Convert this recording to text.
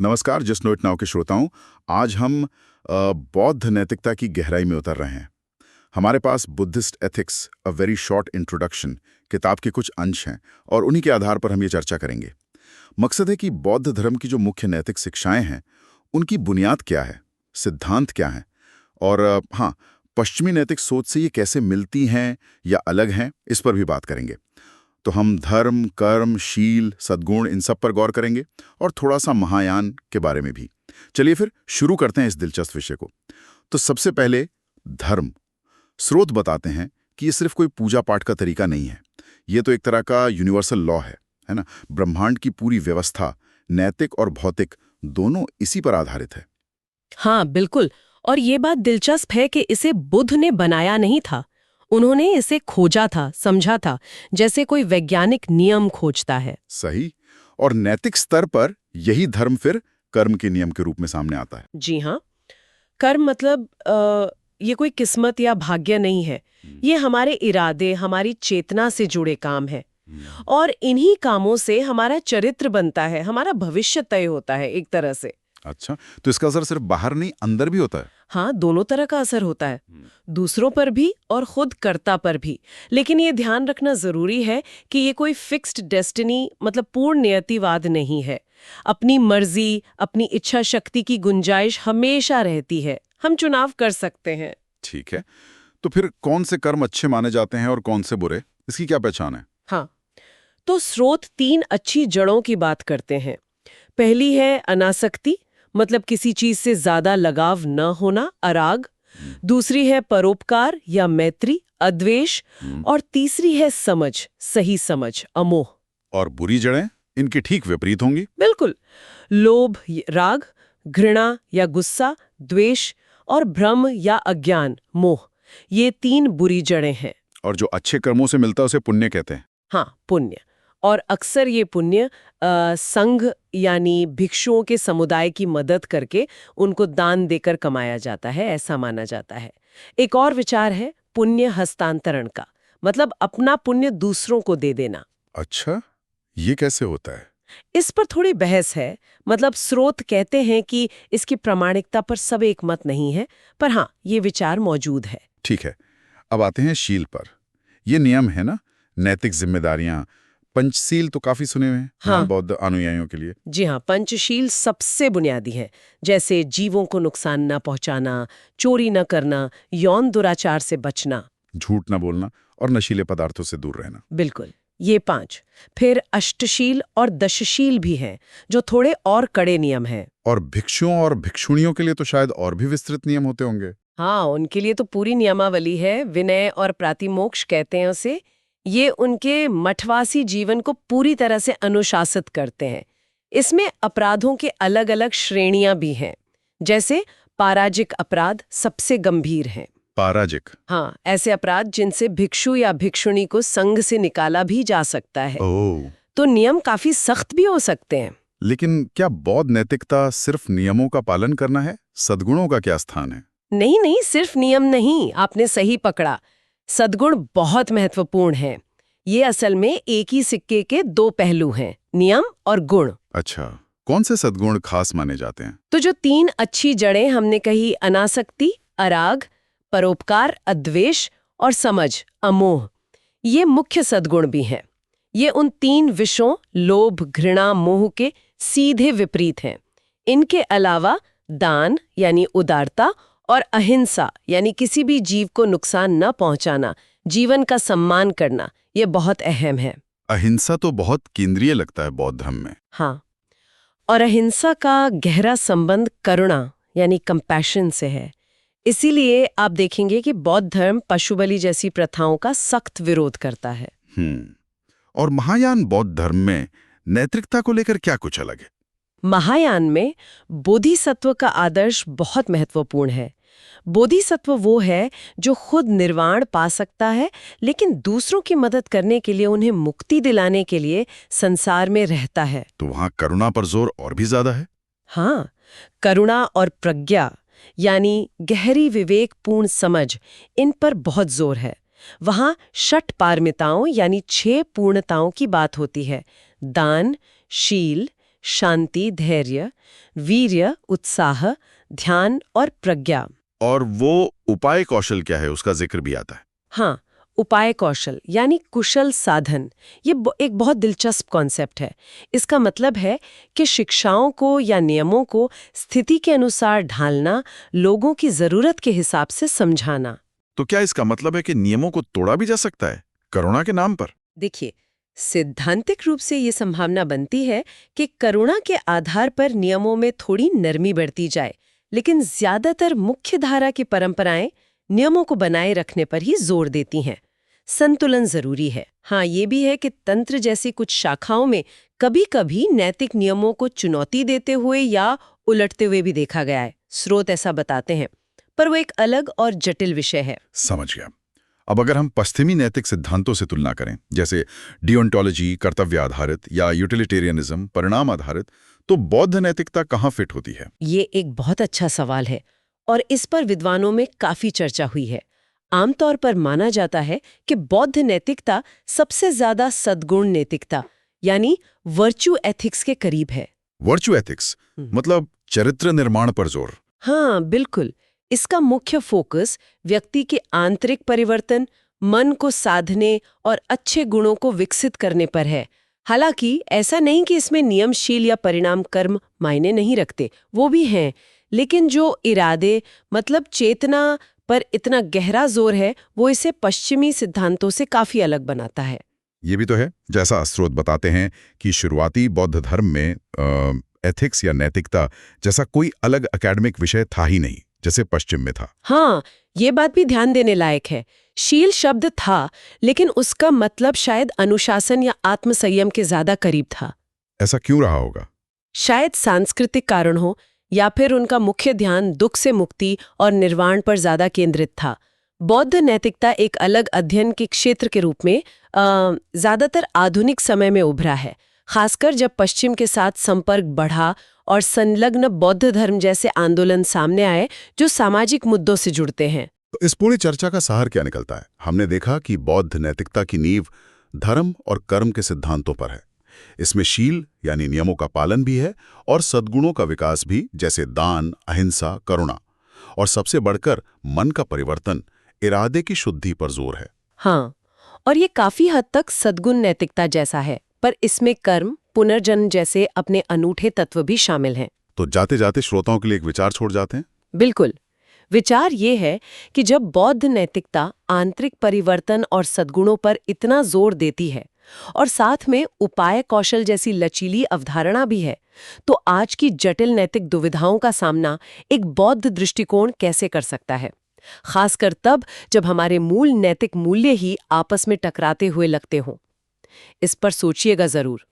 नमस्कार just no it now के श्रोताओं। आज हम बौद्ध नैतिकता की गहराई में उतर रहे हैं। हमारे पास Buddhist ethics a very short introduction किताब के कुछ अंश हैं और उन्हीं के आधार पर हम ये चर्चा करेंगे। मकसद है कि बौद्ध धर्म की जो मुख्य नैतिक शिक्षाएं हैं उनकी बुनियाद क्या है, सिद्धांत क्या है और पश्चिमी नैतिक सोच से ये कैसे मिलती हैं या अलग हैं, इस पर भी बात करेंगे। तो हम धर्म, कर्म, शील, सद्गुण इन सब पर गौर करेंगे और थोड़ा सा महायान के बारे में भी। चलिए फिर शुरू करते हैं इस दिलचस्प विषय को। तो सबसे पहले धर्म। स्रोत बताते हैं कि ये सिर्फ कोई पूजा पाठ का तरीका नहीं है, ये तो एक तरह का यूनिवर्सल लॉ है ना। ब्रह्मांड की पूरी व्यवस्था नैतिक और भौतिक दोनों इसी पर आधारित है। हाँ बिल्कुल। और ये बात दिलचस्प है कि इसे बुद्ध ने बनाया नहीं था, उन्होंने इसे खोजा था, समझा था, जैसे कोई वैज्ञानिक नियम खोजता है। सही। और नैतिक स्तर पर यही धर्म फिर कर्म के नियम के रूप में सामने आता है। जी हाँ। कर्म मतलब ये कोई किस्मत या भाग्य नहीं है, ये हमारे इरादे, हमारी चेतना से जुड़े काम है। और इन्हीं कामों से हमारा चरित्र बनता है, हमारा भविष्य तय होता है एक तरह से। अच्छा, तो इसका असर सिर्फ बाहर नहीं अंदर भी होता है? हाँ, दोनों तरह का असर होता है, दूसरों पर भी और खुद कर्ता पर भी। लेकिन ये ध्यान रखना जरूरी है कि ये कोई फिक्स्ड डेस्टिनी मतलब पूर्ण नियतिवाद नहीं है। अपनी मर्जी, अपनी इच्छा शक्ति की गुंजाइश हमेशा रहती है, हम चुनाव कर सकते हैं। ठीक है, तो फिर कौन से कर्म अच्छे माने जाते हैं और कौन से बुरे, इसकी क्या पहचान है? हाँ, तो स्रोत 3 अच्छी जड़ों की बात करते हैं। पहली है अनासक्ति, मतलब किसी चीज से ज्यादा लगाव न होना, अराग। दूसरी है परोपकार या मैत्री, अद्वेष। और तीसरी है समझ, सही समझ, अमोह। और बुरी जड़ें इनकी ठीक विपरीत होंगी? बिल्कुल। लोभ, राग, घृणा या गुस्सा, द्वेष, और भ्रम या अज्ञान, मोह। ये 3 बुरी जड़ें हैं। और जो अच्छे कर्मों से मिलता है उसे पुण्य कहते हैं? हाँ, पुण्य। और अक्सर ये पुण्य संघ यानी भिक्षुओं के समुदाय की मदद करके उनको दान देकर कमाया जाता है, ऐसा माना जाता है। एक और विचार है पुण्य हस्तांतरण का, मतलब अपना पुण्य दूसरों को दे देना। अच्छा, ये कैसे होता है? इस पर थोड़ी बहस है। मतलब स्रोत कहते हैं कि इसकी प्रामाणिकता पर सब एक मत नहीं है, पर हाँ, ये विचार मौजूद है। ठीक है, अब आते हैं शील पर। ये नियम है ना, नैतिक जिम्मेदारियां। पंचशील तो काफी सुने हुए हैं। हाँ। बौद्ध अनुयायियों के लिए। जी हाँ, पंचशील सबसे बुनियादी है, जैसे जीवों को नुकसान न पहुंचाना, चोरी न करना, यौन दुराचार से बचना, झूठ न बोलना और नशीले पदार्थों से दूर रहना। बिल्कुल, ये 5। फिर अष्टशील और दशशील भी हैं, जो थोड़े और कड़े नियम हैं। और भिक्षुओं और भिक्षुणियों के लिए तो शायद और भी विस्तृत नियम होते होंगे। हाँ, उनके लिए तो पूरी नियमावली है, विनय और प्रातिमोक्ष कहते हैं उसे। ये उनके मठवासी जीवन को पूरी तरह से अनुशासित करते हैं। इसमें अपराधों के अलग अलग श्रेणियां भी हैं, जैसे पाराजिक अपराध सबसे गंभीर हैं। पाराजिक? हाँ, ऐसे अपराध जिनसे भिक्षु या भिक्षुणी को संघ से निकाला भी जा सकता है। तो नियम काफी सख्त भी हो सकते हैं। लेकिन क्या बौद्ध नैतिकता सिर्फ नियमों का पालन करना है? सद्गुणों का क्या स्थान है? नहीं, सिर्फ नियम नहीं, आपने सही पकड़ा। सद्गुण बहुत महत्वपूर्ण हैं। ये असल में एक ही सिक्के के 2 पहलू हैं, नियम और गुण। अच्छा, कौन से सद्गुण खास माने जाते हैं? तो जो 3 अच्छी जड़ें हमने कही, अनासक्ति, अराग, परोपकार, अद्वेष, और समझ, अमोह, ये मुख्य सद्गुण भी हैं। ये उन 3 विषयों लोभ, घृणा, मोह के सीधे विपरीत हैं। इनके अलावा दान यानी उदारता और अहिंसा यानी किसी भी जीव को नुकसान न पहुंचाना, जीवन का सम्मान करना, ये बहुत अहम है। अहिंसा तो बहुत केंद्रीय लगता है बौद्ध धर्म में। हाँ, और अहिंसा का गहरा संबंध करुणा यानी कंपैशन से है। इसीलिए आप देखेंगे कि बौद्ध धर्म पशु बलि जैसी प्रथाओं का सख्त विरोध करता है। और महायान बौद्ध धर्म में नैतिकता को लेकर क्या कुछ अलग है? महायान में बोधिसत्व का आदर्श बहुत महत्वपूर्ण है। बोधिसत्व वो है जो खुद निर्वाण पा सकता है, लेकिन दूसरों की मदद करने के लिए, उन्हें मुक्ति दिलाने के लिए संसार में रहता है। तो वहां करुणा पर जोर और भी ज्यादा है? हाँ, करुणा और प्रज्ञा यानी गहरी विवेकपूर्ण समझ, इन पर बहुत जोर है। वहां षट पारमिताओं यानी 6 पूर्णताओं की बात होती है: दान, शील, शांति, धैर्य, वीर्य, उत्साह, ध्यान और प्रज्ञा। और वो उपाय कौशल क्या है, उसका जिक्र भी आता है। हाँ, उपाय कौशल यानी कुशल साधन, ये एक बहुत दिलचस्प कॉन्सेप्ट है। इसका मतलब है कि शिक्षाओं को या नियमों को स्थिति के अनुसार ढालना, लोगों की जरूरत के हिसाब से समझाना। तो क्या इसका मतलब है कि नियमों को तोड़ा भी जा सकता है करुणा के नाम पर? देखिए, सिद्धांतिक रूप से ये संभावना बनती है कि करुणा के आधार पर नियमों में थोड़ी नरमी बरती जाए, लेकिन ज्यादातर मुख्य धारा की परंपराएं नियमों को बनाए रखने पर ही जोर देती हैं। संतुलन जरूरी है। हाँ, ये भी है कि तंत्र जैसी कुछ शाखाओं में कभी-कभी नैतिक नियमों को चुनौती देते हुए या उलटते हुए भी देखा गया है। स्रोत ऐसा बताते हैं, पर वो एक अलग और जटिल विषय है। समझ गया। अब अगर हम पश्चिमी नैतिक सिद्धांतों से तुलना करें, जैसे डिओन्टोलॉजी कर्तव्य आधारित या यूटिलिटेरियनिज्म परिणाम आधारित, तो बौद्ध नैतिकता कहाँ फिट होती है? ये एक बहुत अच्छा सवाल है और इस पर विद्वानों में काफी चर्चा हुई है। आमतौर पर माना जाता है कि बौद्ध नैतिकता सबसे ज्यादा सद्गुण नैतिकता यानी वर्च्यू एथिक्स के करीब है। वर्च्यू एथिक्स मतलब चरित्र निर्माण पर जोर। हाँ, बिल्कुल। इसका मुख्य फोकस व्यक्ति के आंतरिक परिवर्तन, मन को साधने और अच्छे गुणों को विकसित करने पर है। हालांकि ऐसा नहीं कि इसमें नियमशील या परिणाम कर्म मायने नहीं रखते, वो भी हैं, लेकिन जो इरादे मतलब चेतना पर इतना गहरा जोर है, वो इसे पश्चिमी सिद्धांतों से काफी अलग बनाता है। ये भी तो है, जैसा स्रोत बताते हैं कि शुरुआती बौद्ध धर्म में एथिक्स या नैतिकता जैसा कोई अलग एकेडमिक विषय था ही नहीं, जैसे पश्चिम में था। हाँ, ये बात भी ध्यान देने लायक है। शील शब्द था, लेकिन उसका मतलब शायद अनुशासन या आत्मसंयम के ज्यादा करीब था। ऐसा क्यों रहा होगा? शायद सांस्कृतिक कारण हो, या फिर उनका मुख्य ध्यान दुख से मुक्ति और निर्वाण पर ज्यादा केंद्रित था। बौद्ध नैतिकता एक अलग अध्ययन के क्षेत्र के रूप में ज्यादातर आधुनिक समय में उभरा है, खासकर जब पश्चिम के साथ संपर्क बढ़ा और संलग्न बौद्ध धर्म जैसे आंदोलन सामने आए जो सामाजिक मुद्दों से जुड़ते हैं। तो इस पूरी चर्चा का सार क्या निकलता है? हमने देखा कि बौद्ध नैतिकता की नींव धर्म और कर्म के सिद्धांतों पर है। इसमें शील यानी नियमों का पालन भी है और सद्गुणों का विकास भी, जैसे दान, अहिंसा, करुणा, और सबसे बढ़कर मन का परिवर्तन, इरादे की शुद्धि पर जोर है। हाँ, और ये काफी हद तक सद्गुण नैतिकता जैसा है, पर इसमें कर्म, पुनर्जन्म जैसे अपने अनूठे तत्व भी शामिल हैं। तो जाते जाते श्रोताओं के लिए एक विचार छोड़ जाते हैं। बिल्कुल। विचार ये है कि जब बौद्ध नैतिकता आंतरिक परिवर्तन और सद्गुणों पर इतना जोर देती है और साथ में उपाय कौशल जैसी लचीली अवधारणा भी है, तो आज की जटिल नैतिक दुविधाओं का सामना एक बौद्ध दृष्टिकोण कैसे कर सकता है, खासकर तब जब हमारे मूल नैतिक मूल्य ही आपस में टकराते हुए लगते हों। इस पर सोचिएगा जरूर।